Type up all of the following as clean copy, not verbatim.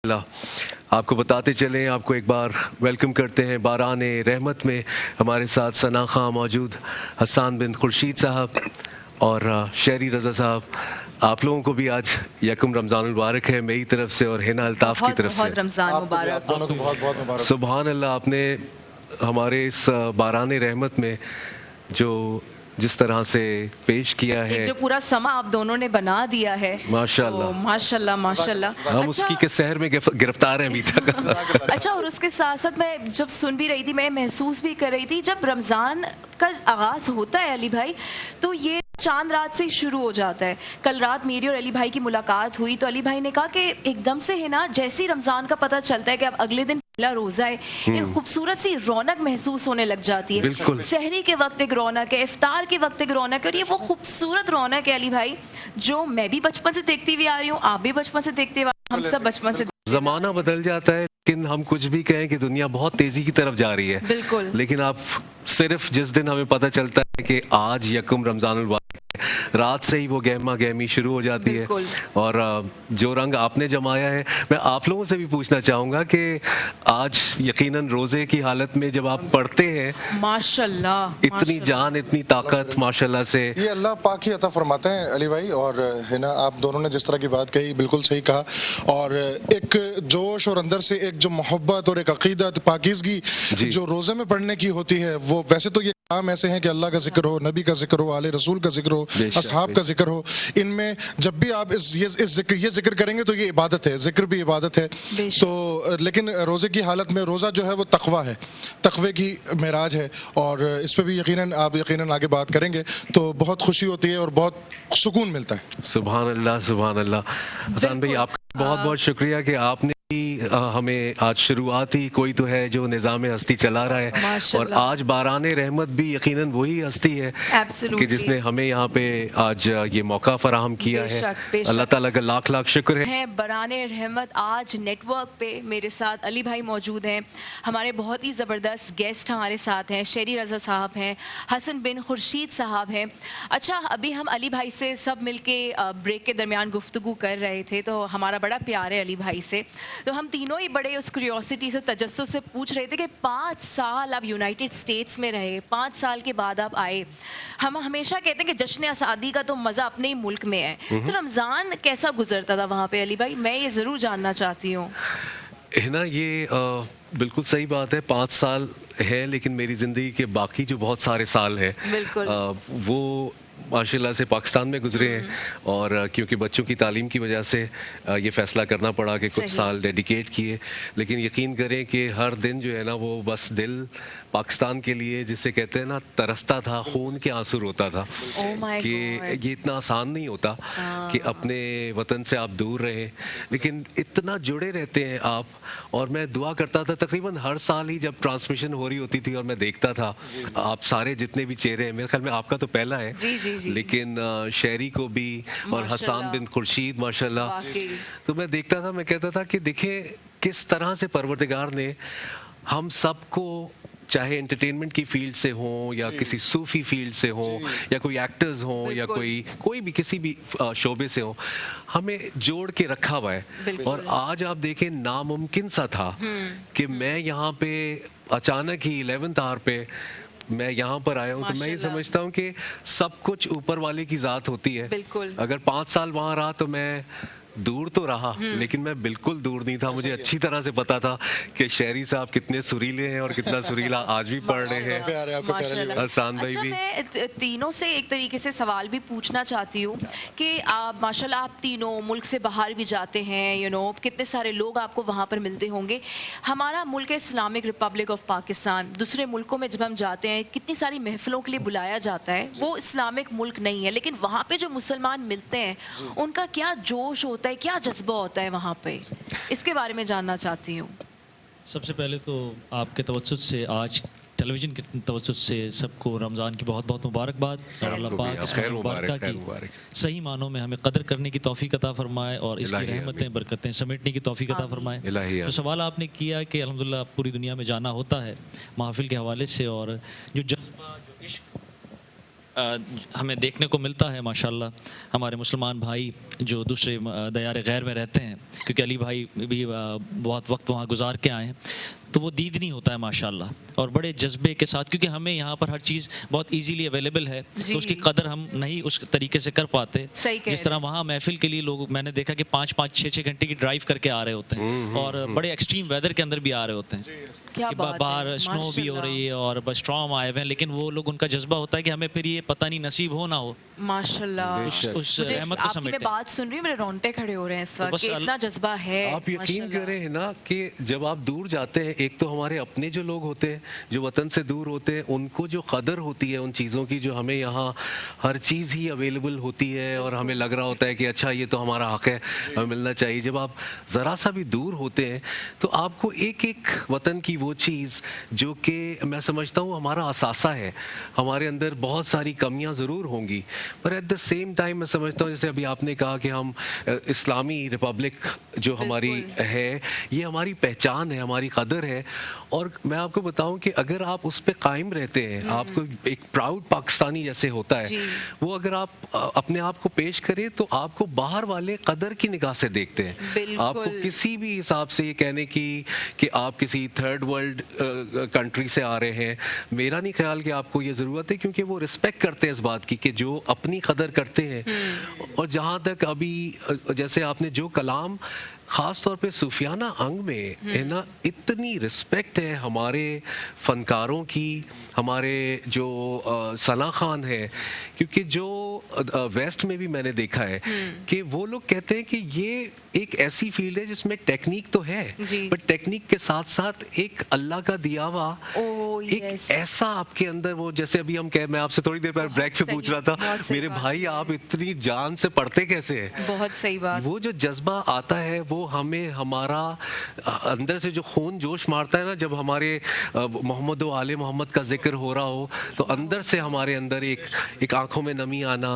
اللہ آپ کو بتاتے چلیں، آپ کو ایک بار ویلکم کرتے ہیں باران رحمت میں۔ ہمارے ساتھ ثنا خاں موجود، حسان بن خورشید صاحب اور شہری رضا صاحب۔ آپ لوگوں کو بھی آج یکم رمضان المبارک ہے میری طرف سے اور ہینا الطاف کی طرف سے۔ بہت رمضان مبارک، آپ دونوں کو بہت بہت مبارک۔ سبحان اللہ، آپ نے ہمارے اس باران رحمت میں جس طرح سے پیش کیا ہے، جو پورا سما آپ دونوں نے بنا دیا ہے، ماشاءاللہ ماشاءاللہ ماشاءاللہ۔ ہم اس کی کے سحر میں گرفتار ہیں ابھی تک۔ اچھا، اور اس کے ساتھ ساتھ میں جب سن بھی رہی تھی، میں محسوس بھی کر رہی تھی، جب رمضان کا آغاز ہوتا ہے علی بھائی تو یہ چاند رات سے شروع ہو جاتا ہے۔ کل رات میری اور علی بھائی کی ملاقات ہوئی تو علی بھائی نے کہا کہ ایک دم سے ہے نا، جیسی رمضان کا پتہ چلتا ہے کہ اب اگلے دن پہلا روزہ ہے، ایک خوبصورت سی رونق محسوس ہونے لگ جاتی ہے۔ سحری کے وقت ایک رونق ہے، افطار کے وقت ایک رونق ہے، اور یہ وہ خوبصورت رونق ہے علی بھائی جو میں بھی بچپن سے دیکھتی ہوئی آ رہی ہوں، آپ بھی بچپن سے دیکھتے ہوئے، ہم سب بچپن سے۔ زمانہ بدل جاتا ہے لیکن ہم کچھ بھی کہیں کہ دنیا بہت تیزی کی طرف جا رہی ہے، بالکل، لیکن آپ صرف جس دن ہمیں پتہ چلتا ہے کہ آج یکم رمضان المبارک، رات سے ہی وہ گہما گہمی شروع ہو جاتی ہے۔ اور جو رنگ آپ نے جمایا ہے، میں آپ لوگوں سے بھی پوچھنا چاہوں گا کہ آج یقیناً روزے کی حالت میں جب آپ پڑھتے ہیں، ماشاءاللہ اتنی جان، اتنی طاقت ماشاءاللہ سے، یہ اللہ پاک ہی عطا فرماتے ہیں علی بھائی۔ اور ہے نا، آپ دونوں نے جس طرح کی بات کہی بالکل صحیح کہا، اور ایک جوش اور اندر سے ایک جو محبت اور ایک عقیدت پاکیزگی جو روزے میں پڑھنے کی ہوتی ہے، وہ ویسے تو یہ کام ایسے ہیں کہ اللہ کا ذکر ہو، نبی کا ذکر ہو، آل رسول کا ذکر ہو، اصحاب کا ذکر ہو، ان میں جب بھی آپ یہ ذکر کریں گے تو یہ عبادت ہے، ذکر بھی عبادت ہے۔ تو لیکن روزے کی حالت میں روزہ جو ہے وہ تقویٰ ہے، تقوی کی معراج ہے، اور اس پہ بھی آپ یقیناً آگے بات کریں گے تو بہت خوشی ہوتی ہے اور بہت سکون ملتا ہے۔ سبحان اللہ سبحان اللہ۔ حسان بھائی، آپ کا بہت بہت شکریہ کہ آپ نے ہمیں آج شروعات ہی کوئی تو ہے جو نظام ہستی چلا رہا ہے، اور آج باران رحمت بھی یقیناً وہی ہستی ہے کہ جس نے ہمیں یہاں پہ آج یہ موقع فراہم کیا ہے۔ اللہ تعالیٰ کا لاکھ لاکھ شکر ہے۔ باران رحمت آج نیٹ ورک پہ میرے ساتھ علی بھائی موجود ہیں، ہمارے بہت ہی زبردست گیسٹ ہمارے ساتھ ہیں، شہری رضا صاحب ہیں، حسن بن خورشید صاحب ہیں۔ اچھا، ابھی ہم علی بھائی سے سب مل کے بریک کے درمیان گفتگو کر رہے تھے، تو ہمارا بڑا پیار ہے علی بھائی سے، تو ہم تینوں ہی بڑے اس کیوریوسٹی سے، تجسس سے پوچھ رہے تھے کہ 5 سال آپ یونائٹڈ اسٹیٹس میں رہے، 5 سال کے بعد آپ آئے۔ ہم ہمیشہ کہتے ہیں کہ جشن آزادی کا تو مزہ اپنے ہی ملک میں ہے، تو رمضان کیسا گزرتا تھا وہاں پہ علی بھائی؟ میں یہ ضرور جاننا چاہتی ہوں۔ ہے نا، یہ بالکل صحیح بات ہے، 5 سال ہے، لیکن میری زندگی کے باقی جو بہت سارے سال ہیں وہ ماشاء اللہ سے پاکستان میں گزرے ہیں، اور کیونکہ بچوں کی تعلیم کی وجہ سے یہ فیصلہ کرنا پڑا کہ کچھ سال ڈیڈیکیٹ کیے، لیکن یقین کریں کہ ہر دن جو ہے نا وہ بس دل پاکستان کے لیے، جسے کہتے ہیں نا، ترستا تھا، خون کے آنسو روتا تھا کہ یہ اتنا آسان نہیں ہوتا کہ اپنے وطن سے آپ دور رہیں، لیکن اتنا جڑے رہتے ہیں آپ۔ اور میں دعا کرتا تھا تقریباً ہر سال ہی جب ٹرانسمیشن ہو رہی ہوتی تھی اور میں دیکھتا تھا آپ سارے جتنے بھی چہرے ہیں، میرے خیال میں آپ کا تو پہلا ہے، لیکن شہری کو بھی اور حسان بن خورشید ماشاءاللہ، تو میں دیکھتا تھا، میں کہتا تھا کہ دیکھیں کس طرح سے پروردگار نے ہم سب کو، چاہے انٹرٹینمنٹ کی فیلڈ سے ہوں یا کسی صوفی فیلڈ سے ہوں یا کوئی ایکٹرز ہوں یا کوئی بھی کسی بھی شعبے سے ہوں، ہمیں جوڑ کے رکھا ہوا ہے۔ اور آج آپ دیکھیں، ناممکن سا تھا کہ میں یہاں پہ اچانک ہی 11th آور پہ میں یہاں پر آیا ہوں، تو میں یہ سمجھتا ہوں کہ سب کچھ اوپر والے کی ذات ہوتی ہے۔ اگر 5 سال وہاں رہا تو میں دور تو رہا، لیکن میں بالکل دور نہیں تھا، مجھے اچھی طرح سے پتا تھا کہ شہری صاحب کتنے سریلے ہیں اور کتنا سریلا آج بھی پڑھ رہے ہیں، حسان بھائی بھی۔ میں تینوں سے ایک طریقے سے سوال بھی پوچھنا چاہتی ہوں کہ ماشاءاللہ آپ تینوں ملک سے باہر بھی جاتے ہیں، کتنے سارے لوگ آپ کو وہاں پر ملتے ہوں گے۔ ہمارا ملک ہے اسلامک ریپبلک آف پاکستان، دوسرے ملکوں میں جب ہم جاتے ہیں کتنی ساری محفلوں کے لیے بلایا جاتا ہے، وہ اسلامک ملک نہیں ہے، لیکن وہاں پہ جو مسلمان ملتے ہیں ان کا کیا جوش ہوتا ہے، کیا جذبہ ہوتا ہے وہاں پہ، اس کے بارے میں جاننا چاہتی ہوں۔ سب سے پہلے تو آپ کے توسط سے، آج ٹیلی ویژن کے توسط سے سب کو رمضان کی بہت بہت مبارکباد، اور اللہ پاک اس مبارکہ کی صحیح معنوں میں ہمیں قدر کرنے کی توفیق عطا فرمائے اور اس کی رحمتیں برکتیں سمیٹنے کی توفیق عطا فرمائے۔ تو سوال آپ نے کیا کہ الحمدللہ پوری دنیا میں جانا ہوتا ہے محافل کے حوالے سے، اور جو جذبہ، جو عشق ہمیں دیکھنے کو ملتا ہے ماشاءاللہ ہمارے مسلمان بھائی جو دوسرے دیار غیر میں رہتے ہیں، کیونکہ علی بھائی بھی بہت وقت وہاں گزار کے آئے ہیں، تو وہ دید نہیں ہوتا ہے ماشاءاللہ، اور بڑے جذبے کے ساتھ، کیونکہ ہمیں یہاں پر ہر چیز بہت ایزیلی اویلیبل ہے، تو اس کی قدر ہم نہیں اس طریقے سے کر پاتے. جس طرح وہاں محفل کے لیے لوگ، میں نے دیکھا کہ 5-5 6-6 گھنٹے کی ڈرائیو کر کے آ رہے ہوتے ہیں، اور بڑے ایکسٹریم ویدر کے اندر بھی آ رہے ہوتے ہیں، کہ باہر اسنو بھی ہو رہی ہے اور اسٹرام آئے ہوئے ہیں، لیکن وہ لوگ، ان کا جذبہ ہوتا ہے کہ ہمیں پھر یہ پتہ نہیں نصیب ہو نہ ہو. ماشاءاللہ اس رحمت کو آپ کی میں بات سن رہی ہوں، میرے رونگٹے کھڑے ہو رہے ہیں اس وقت کہ اتنا جذبہ ہے. آپ یقین کریں نا کہ جب آپ دور جاتے ہیں، ایک تو ہمارے اپنے جو لوگ ہوتے ہیں جو وطن سے دور ہوتے ہیں، ان کو جو قدر ہوتی ہے ان چیزوں کی، جو ہمیں یہاں ہر چیز ہی اویلیبل ہوتی ہے اور ہمیں لگ رہا ہوتا ہے کہ اچھا یہ تو ہمارا حق ہے، ہمیں ملنا چاہیے. جب آپ ذرا سا بھی دور ہوتے ہیں تو آپ کو ایک ایک وطن کی وہ چیز جو کہ میں سمجھتا ہوں ہمارا اثاثہ ہے، ہمارے اندر بہت ساری کمیاں ضرور ہوں گی، پر ایٹ دا سیم ٹائم میں سمجھتا ہوں جیسے ابھی آپ نے کہا کہ ہم اسلامی ریپبلک جو ہماری ہے یہ ہماری پہچان ہے، ہماری قدر ہے. اور میں آپ کو بتاؤں کہ اگر آپ اس پہ قائم رہتے ہیں، آپ کو ایک پراؤڈ پاکستانی جیسے ہوتا ہے، وہ اگر آپ اپنے آپ کو پیش کریں تو آپ کو باہر والے قدر کی نگاہ سے دیکھتے ہیں. آپ کو کسی بھی حساب سے یہ کہنے کی کہ آپ کسی تھرڈ ورلڈ کنٹری سے آ رہے ہیں، میرا نہیں خیال کہ آپ کو یہ ضرورت ہے، کیونکہ وہ رسپیکٹ کرتے ہیں اس بات کی کہ جو اپنی قدر کرتے ہیں. اور جہاں تک ابھی جیسے آپ نے جو کلام خاص طور پہ صوفیانہ انگ میں ہے نا، اتنی رسپیکٹ ہے ہمارے فنکاروں کی، ہمارے جو ثنا خان ہے، کیونکہ جو ویسٹ میں بھی میں نے دیکھا ہے کہ وہ لوگ کہتے ہیں کہ یہ ایک ایسی فیلڈ ہے جس میں ٹیکنیک تو ہے، بٹ ٹیکنیک کے ساتھ ساتھ ایک اللہ کا دیا ہوا ایک ایسا آپ کے اندر، وہ جیسے ابھی ہم میں آپ سے تھوڑی دیر پہلے بریک پہ پوچھ رہا تھا میرے بھائی آپ اتنی جان سے پڑھتے کیسے ہیں؟ بہت صحیح بات. وہ جو جذبہ آتا ہے وہ ہمیں ہمارا اندر سے جو خون جوش مارتا ہے نا، جب ہمارے محمد و آل محمد کا ذکر ہو رہا ہو تو اندر سے ہمارے اندر ایک آنکھوں میں نمی آنا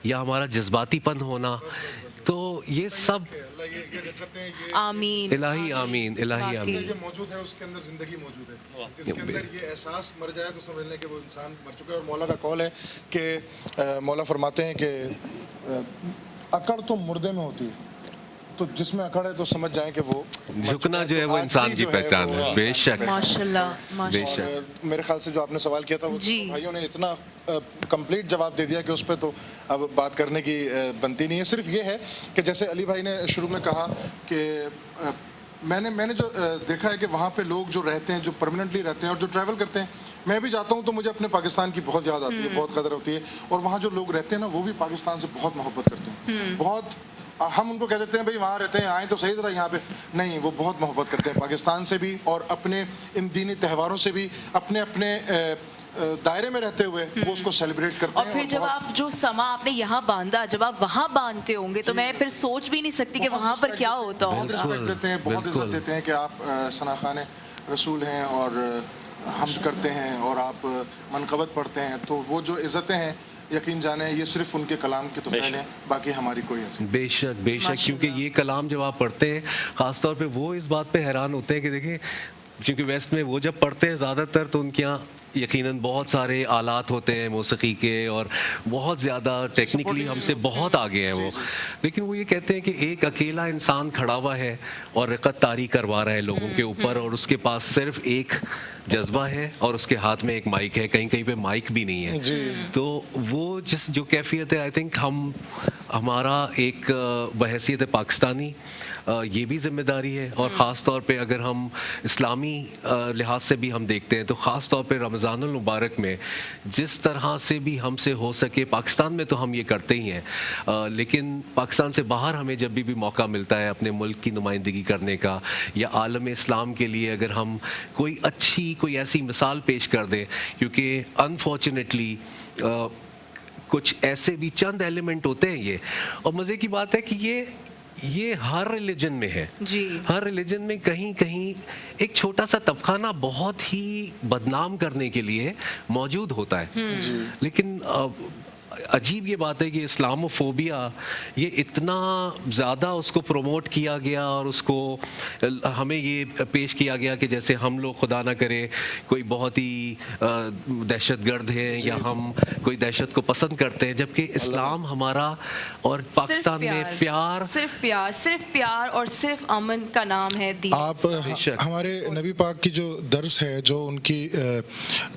یا ہمارا جذباتی پن ہونا، تو یہ سب آمین الہی آمین، الہی آمین. یہ موجود ہے، اس کے اندر زندگی موجود ہے، جس کے اندر یہ احساس مر جائے تو سمجھ لیں کہ وہ انسان مر چکا ہے. اور مولا کا قول ہے کہ مولا فرماتے ہیں کہ اکڑ تو مردے میں ہوتی ہے، تو جس میں اکڑ ہے تو سمجھ جائیں کہ وہ جھکنا جو ہے وہ انسان کی پہچان ہے. بے شک ماشاءاللہ ماشاءاللہ. اور میرے خیال سے جو آپ نے سوال کیا تھا وہ بھائیوں نے اتنا کمپلیٹ جواب دے دیا کہ اس پہ تو اب بات کرنے کی بنتی نہیں ہے. صرف یہ ہے کہ جیسے علی بھائی نے شروع میں کہا کہ میں نے جو دیکھا ہے کہ وہاں پہ لوگ جو رہتے ہیں، جو پرماننٹلی رہتے ہیں اور جو ٹریول کرتے ہیں، میں بھی جاتا ہوں تو مجھے اپنے پاکستان کی بہت یاد آتی ہے، بہت قدر ہوتی ہے. اور وہاں جو لوگ رہتے ہیں نا، وہ بھی پاکستان سے بہت محبت کرتے ہیں. بہت ہم ان کو کہہ دیتے ہیں بھائی وہاں رہتے ہیں، آئیں تو صحیح طرح یہاں پہ نہیں، وہ بہت محبت کرتے ہیں پاکستان سے بھی، اور اپنے ان دینی تہواروں سے بھی اپنے اپنے دائرے میں رہتے ہوئے وہ اس کو سیلیبریٹ کرتے ہیں. اور پھر جب آپ جو سما آپ نے یہاں باندھا، جب آپ وہاں باندھتے ہوں گے تو میں پھر سوچ بھی نہیں سکتی کہ وہاں پر کیا ہوتا ہوگا. بہت رسپیکٹ دیتے ہیں، بہت عزت دیتے ہیں کہ آپ ثنا خان رسول ہیں اور حمد کرتے ہیں اور آپ منقبت پڑھتے ہیں، تو وہ جو عزتیں ہیں یقین جانیں یہ صرف ان کے کلام کے تو فعل ہیں، باقی ہماری کوئی ایسی. بے شک بے شک، کیونکہ یہ کلام جب آپ پڑھتے ہیں خاص طور پہ وہ اس بات پہ حیران ہوتے ہیں کہ دیکھیں، کیونکہ ویسٹ میں وہ جب پڑھتے ہیں زیادہ تر تو ان کے یہاں یقیناً بہت سارے آلات ہوتے ہیں موسیقی کے اور بہت زیادہ ٹیکنیکلی ہم سے بہت آگے ہیں وہ، لیکن وہ یہ کہتے ہیں کہ ایک اکیلا انسان کھڑا ہوا ہے اور رکعت طاری کروا رہا ہے لوگوں کے اوپر، اور اس کے پاس صرف ایک جذبہ ہے اور اس کے ہاتھ میں ایک مائک ہے، کہیں کہیں پہ مائک بھی نہیں ہے. تو وہ جو کیفیت ہے، آئی تھنک ہمارا ایک بحیثیت پاکستانی یہ بھی ذمہ داری ہے. اور خاص طور پہ اگر ہم اسلامی لحاظ سے بھی ہم دیکھتے ہیں تو خاص طور پہ رمضان المبارک میں جس طرح سے بھی ہم سے ہو سکے، پاکستان میں تو ہم یہ کرتے ہی ہیں، لیکن پاکستان سے باہر ہمیں جب بھی موقع ملتا ہے اپنے ملک کی نمائندگی کرنے کا یا عالم اسلام کے لیے اگر ہم کوئی اچھی کوئی ایسی مثال پیش کر دیں، کیونکہ انفارچونیٹلی کچھ ایسے بھی چند ایلیمنٹ ہوتے ہیں یہ، اور مزے کی بات ہے کہ یہ ہر ریلیجن میں ہے. ہر ریلیجن میں کہیں کہیں ایک چھوٹا سا طبقہ نا بہت ہی بدنام کرنے کے لیے موجود ہوتا ہے. لیکن عجیب یہ بات ہے کہ اسلاموفوبیا یہ اتنا زیادہ اس کو پروموٹ کیا گیا اور اس کو ہمیں یہ پیش کیا گیا کہ جیسے ہم لوگ خدا نہ کرے کوئی بہت ہی دہشت گرد ہیں یا ہم کوئی دہشت کو پسند کرتے ہیں، جبکہ اسلام ہمارا اور پاکستان میں پیار، صرف پیار اور صرف امن کا نام ہے دین۔ آپ ہمارے نبی پاک کی جو درس ہے، جو ان کی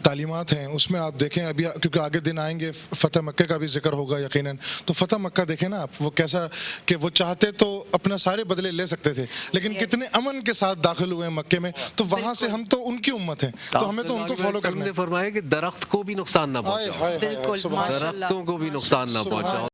تعلیمات ہیں، اس میں آپ دیکھیں ابھی کیونکہ آگے دن آئیں گے فتح مکہ کا بھی ذکر ہوگا یقیناً، تو فتح مکہ دیکھیں نا آپ، وہ کیسا کہ وہ چاہتے تو اپنا سارے بدلے لے سکتے تھے لیکن کتنے امن کے ساتھ داخل ہوئے ہیں مکے میں، تو وہاں سے ہم تو ان کی امت ہیں تو ہمیں تو ان کو فالو کرنا ہے۔ فرمایا کہ درخت کو بھی نقصان نہ پہنچاؤ، بالکل، درختوں کو بھی نقصان نہ پہنچاؤ۔